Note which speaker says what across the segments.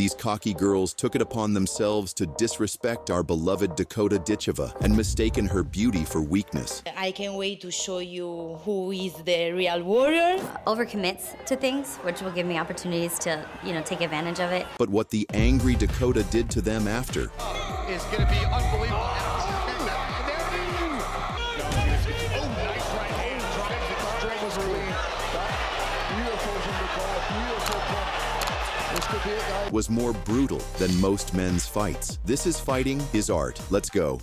Speaker 1: These cocky girls took it upon themselves to disrespect our beloved Dakota Ditcheva and mistaken her beauty for weakness.
Speaker 2: I can't wait to show you who is the real warrior.
Speaker 3: Overcommits to things, which will give me opportunities to, take advantage of it.
Speaker 1: But what the angry Dakota did to them after
Speaker 4: is going to be unbelievable.
Speaker 1: was more brutal than most men's fights. This is fighting, his art. Let's go.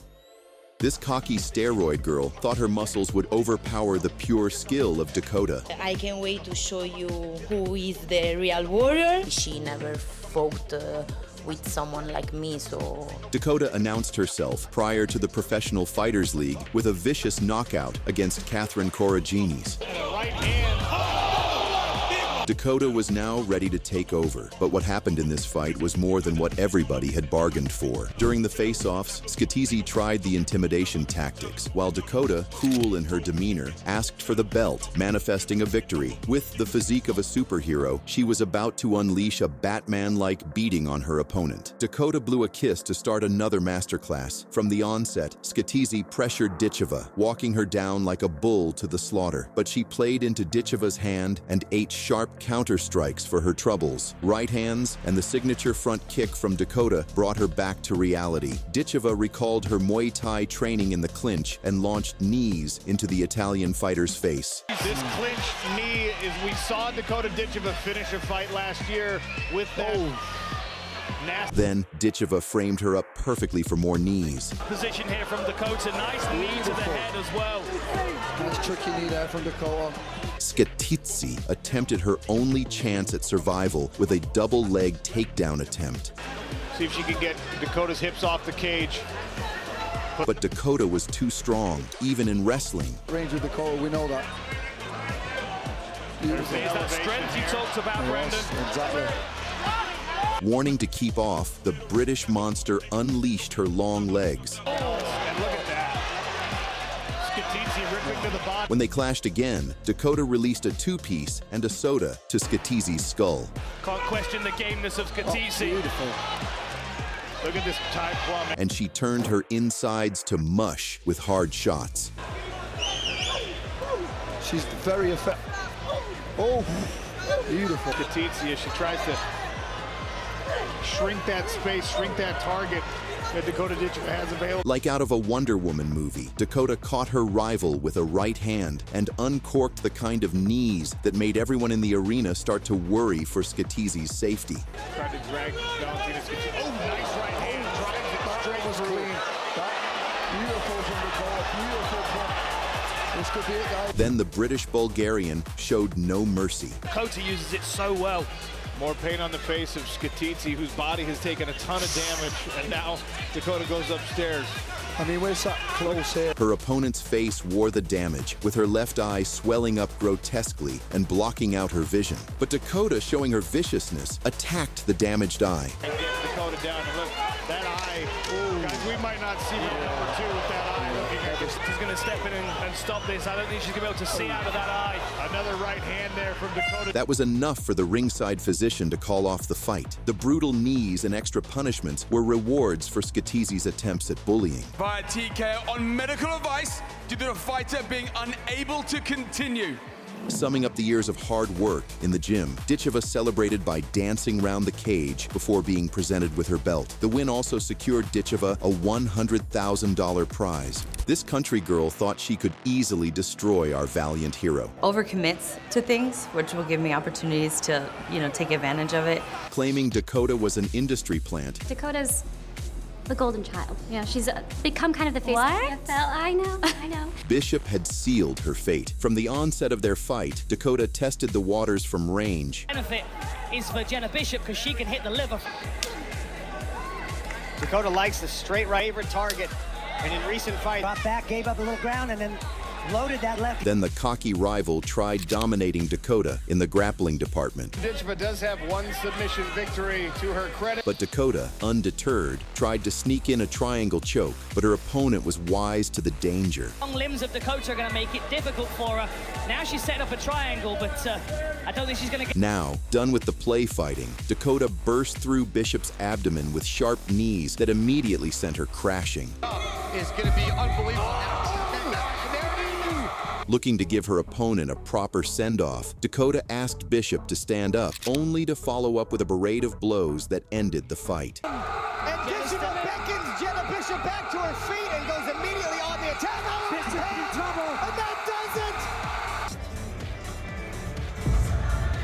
Speaker 1: This cocky steroid girl thought her muscles would overpower the pure skill of Dakota.
Speaker 2: I can't wait to show you who is the real warrior.
Speaker 5: She never fought with someone like me, so...
Speaker 1: Dakota announced herself prior to the Professional Fighters League with a vicious knockout against Corinis.
Speaker 4: Right hand.
Speaker 1: Dakota was now ready to take over, but what happened in this fight was more than what everybody had bargained for. During the face-offs, Corinis tried the intimidation tactics, while Dakota, cool in her demeanor, asked for the belt, manifesting a victory. With the physique of a superhero, she was about to unleash a Batman-like beating on her opponent. Dakota blew a kiss to start another masterclass. From the onset, Corinis pressured Ditcheva, walking her down like a bull to the slaughter. But she played into Ditcheva's hand and ate sharp counter strikes for her troubles. Right hands and the signature front kick from Dakota brought her back to reality. Ditcheva recalled her Muay Thai training in the clinch and launched knees into the Italian fighter's face.
Speaker 4: This clinch knee is, we saw Dakota Ditcheva finish a fight last year with that. Nasty.
Speaker 1: Then Ditcheva framed her up perfectly for more knees.
Speaker 6: Position here from Dakota, nice knee to the head as well.
Speaker 7: Nice tricky knee there from Dakota.
Speaker 1: Corinis attempted her only chance at survival with a double leg takedown attempt.
Speaker 4: See if she can get Dakota's hips off the cage.
Speaker 1: But Dakota was too strong, even in wrestling.
Speaker 7: Range of Dakota, we know that.
Speaker 6: There's that strength you talked about, Brendan.
Speaker 7: Exactly.
Speaker 1: Warning to keep off, the British monster unleashed her long legs.
Speaker 4: And look at that. Corinis ripping to the bottom.
Speaker 1: When they clashed again, Dakota released a two-piece and a soda to Corinis' skull.
Speaker 6: Can't question the gameness of Corinis.
Speaker 7: Beautiful.
Speaker 4: Look at this Thai plum.
Speaker 1: And she turned her insides to mush with hard shots.
Speaker 7: She's very effective. Oh, beautiful.
Speaker 4: Corinis, she tries to shrink that space, shrink that target that Dakota Ditcheva has available.
Speaker 1: Like out of a Wonder Woman movie, Dakota caught her rival with a right hand and uncorked the kind of knees that made everyone in the arena start to worry for Corinis' safety.
Speaker 4: Tried to drag Valentina Corinis. Oh, nice right hand. Drives it straight.
Speaker 7: Was clean. Beautiful from Dakota. Beautiful punch. This could be it, guys.
Speaker 1: Then the British Bulgarian showed no mercy.
Speaker 6: Dakota uses it so well.
Speaker 4: More pain on the face of Corinis, whose body has taken a ton of damage, and now Dakota goes upstairs.
Speaker 7: I mean, we're sat close here.
Speaker 1: Her opponent's face wore the damage, with her left eye swelling up grotesquely and blocking out her vision. But Dakota, showing her viciousness, attacked the damaged eye.
Speaker 4: And gets Dakota down. And look, that eye. Ooh. Guys, we might not see number two with that eye looking at this.
Speaker 6: She's going to step in and stop this. I don't think she's going to be able to see out of that eye.
Speaker 4: Another right hand there from Dakota.
Speaker 1: That was enough for the ringside physician to call off the fight. The brutal knees and extra punishments were rewards for Corinis' attempts at bullying.
Speaker 8: Via TKO on medical advice due to the fighter being unable to continue.
Speaker 1: Summing up the years of hard work in the gym, Ditcheva celebrated by dancing round the cage before being presented with her belt. The win also secured Ditcheva a $100,000 prize. This country girl thought she could easily destroy our valiant hero.
Speaker 3: Overcommits to things, which will give me opportunities to, take advantage of it.
Speaker 1: Claiming Dakota was an industry plant,
Speaker 9: Dakota's the golden child. She's become kind of the face
Speaker 3: What?
Speaker 9: of the NFL. I know.
Speaker 1: Bishop had sealed her fate. From the onset of their fight, Dakota tested the waters from range.
Speaker 6: Benefit is for Jenna Bishop because she can hit the liver.
Speaker 10: Dakota likes the straight right favorite target, and in recent fights,
Speaker 11: dropped back, gave up a little ground, and then
Speaker 10: Loaded that left.
Speaker 1: Then the cocky rival tried dominating Dakota in the grappling department.
Speaker 4: Ditcheva does have one submission victory to her credit.
Speaker 1: But Dakota, undeterred, tried to sneak in a triangle choke, but her opponent was wise to the danger.
Speaker 6: Long limbs of Dakota are going to make it difficult for her. Now she's set up a triangle, but I don't think she's going to get...
Speaker 1: Now, done with the play fighting, Dakota burst through Bishop's abdomen with sharp knees that immediately sent her crashing.
Speaker 4: Is going to be unbelievable.
Speaker 1: Looking to give her opponent a proper send-off, Dakota asked Bishop to stand up, only to follow up with a parade of blows that ended the fight.
Speaker 10: And Ditcheva beckons Jenna Bishop back to her feet and goes immediately on the attack. Bishop in trouble. And that does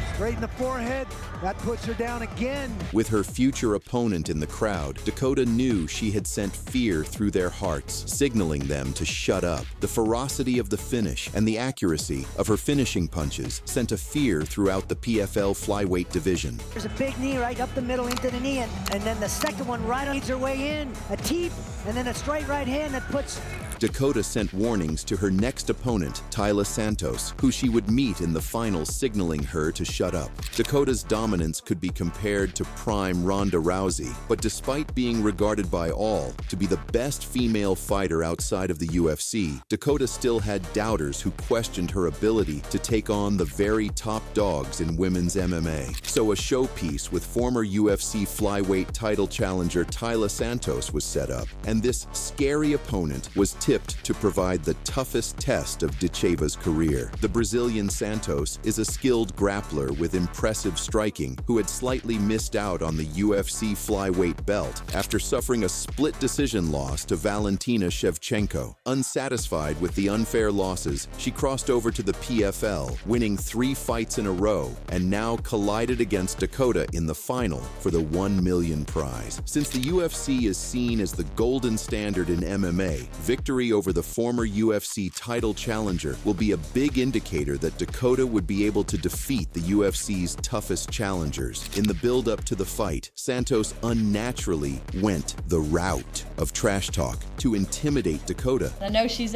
Speaker 10: it. Straight in the forehead. That puts her down again.
Speaker 1: With her future opponent in the crowd, Dakota knew she had sent fear through their hearts, signaling them to shut up. The ferocity of the finish and the accuracy of her finishing punches sent a fear throughout the PFL flyweight division.
Speaker 10: There's a big knee right up the middle into the knee, and then the second one right leads her way in, a teep, and then a straight right hand that puts...
Speaker 1: Dakota sent warnings to her next opponent, Taila Santos, who she would meet in the final, signaling her to shut up. Dakota's dominance could be compared to prime Ronda Rousey, but despite being regarded by all to be the best female fighter outside of the UFC, Dakota still had doubters who questioned her ability to take on the very top dogs in women's MMA. So a showpiece with former UFC flyweight title challenger Taila Santos was set up, and this scary opponent was tipped to provide the toughest test of Ditcheva's career. The Brazilian Santos is a skilled grappler with impressive striking who had slightly missed out on the UFC flyweight belt after suffering a split decision loss to Valentina Shevchenko. Unsatisfied with the unfair losses, she crossed over to the PFL, winning 3 fights in a row, and now collided against Dakota in the final for the $1 million prize. Since the UFC is seen as the golden standard in MMA, victory over the former UFC title challenger will be a big indicator that Dakota would be able to defeat the UFC's toughest challengers. In the build-up to the fight, Santos unnaturally went the route of trash talk to intimidate Dakota.
Speaker 11: I know she's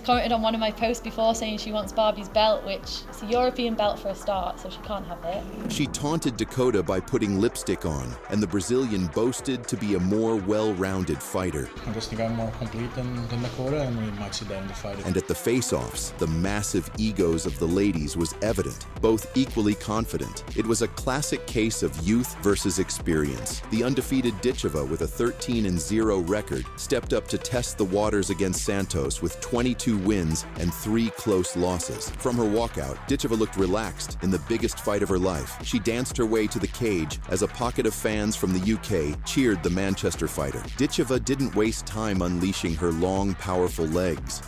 Speaker 11: commented on one of my posts before saying she wants Barbie's belt, which is a European belt for a start, so she can't have it.
Speaker 1: She taunted Dakota by putting lipstick on, and the Brazilian boasted to be a more well-rounded fighter.
Speaker 12: I just think I'm more complete than Dakota, and we might see that in the fight.
Speaker 1: And at the face-offs, the massive egos of the ladies was evident, both equally confident. It was a classic case of youth versus experience. The undefeated Ditcheva, with a 13-0 record, stepped up to test the waters against Santos with 22 wins and 3 close losses. From her walkout, Ditcheva looked relaxed in the biggest fight of her life. She danced her way to the cage as a pocket of fans from the UK cheered the Manchester fighter. Ditcheva didn't waste time unleashing her long, powerful legs.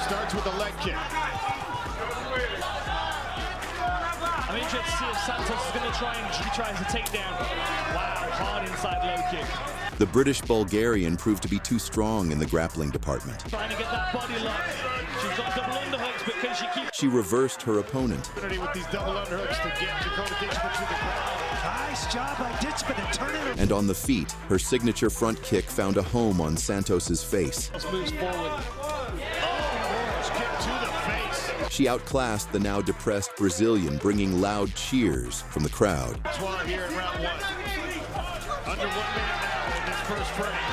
Speaker 4: Starts with a leg kick.
Speaker 6: I'm interested to see if Santos is going to try and she tries to take down. Wow, hard inside low kick.
Speaker 1: The British-Bulgarian proved to be too strong in the grappling department.
Speaker 6: Trying to get that body lock. She's got double underhooks, but can she keep...
Speaker 1: She reversed her opponent.
Speaker 4: With these double underhooks to get Dakota Ditcheva to the ground.
Speaker 10: Nice job by Ditcheva to turn it.
Speaker 1: And on the feet, her signature front kick found a home on Santos's face.
Speaker 6: Moves forward.
Speaker 4: Kick to the face.
Speaker 1: She outclassed the now depressed Brazilian, bringing loud cheers from the crowd.
Speaker 4: Swallow here in round 1. Under 1 minute now in this first frame.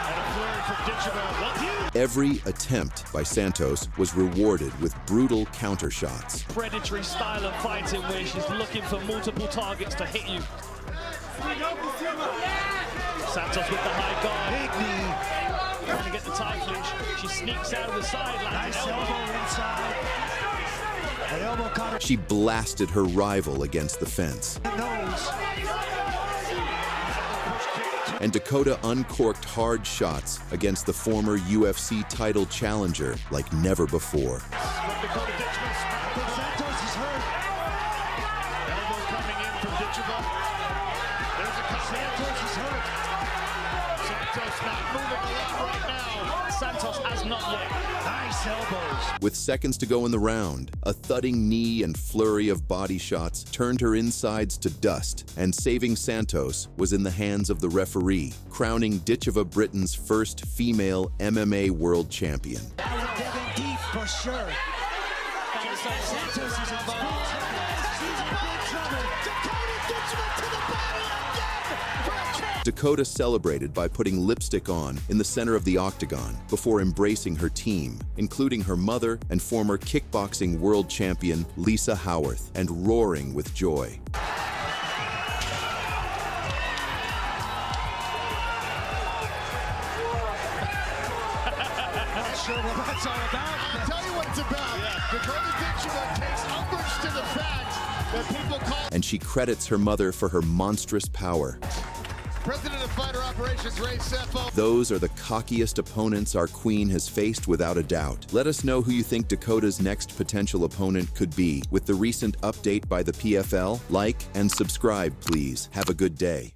Speaker 4: And a flurry from Ditcheva.
Speaker 1: Every attempt by Santos was rewarded with brutal counter shots.
Speaker 6: Predatory style of fighting where she's looking for multiple targets to hit you. Santos with the high guard.
Speaker 10: Big knee.
Speaker 6: Trying to get the tie clinch. She sneaks out of the side.
Speaker 10: Nice elbow inside. That elbow caught her.
Speaker 1: She blasted her rival against the fence.
Speaker 10: Nose.
Speaker 1: And Dakota uncorked hard shots against the former UFC title challenger like never before.
Speaker 4: Dakota Ditcheva.
Speaker 10: Santos is hurt.
Speaker 4: Elbow coming in from Ditcheva. There's a couple.
Speaker 10: Santos is hurt.
Speaker 4: Santos not moving a lot right now.
Speaker 6: Santos has not yet.
Speaker 4: Nice elbows.
Speaker 1: With seconds to go in the round, a thudding knee and flurry of body shots turned her insides to dust, and saving Santos was in the hands of the referee, crowning Ditcheva Britain's first female MMA world champion.
Speaker 10: That was digging deep for sure. Santos is involved. She's in big trouble. Dakota Ditcheva to the body again for a kick.
Speaker 1: Dakota celebrated by putting lipstick on in the center of the octagon before embracing her team, including her mother and former kickboxing world champion Lisa Howarth, and roaring with joy.
Speaker 10: Not sure what that's all about.
Speaker 4: I'll tell you what it's about. Dakota Ditcheva takes umbrage to the fact that people call.
Speaker 1: And she credits her mother for her monstrous power.
Speaker 4: President of Fighter Operations Ray Sefo.
Speaker 1: Those are the cockiest opponents our queen has faced without a doubt. Let us know who you think Dakota's next potential opponent could be with the recent update by the PFL. Like and subscribe, please. Have a good day.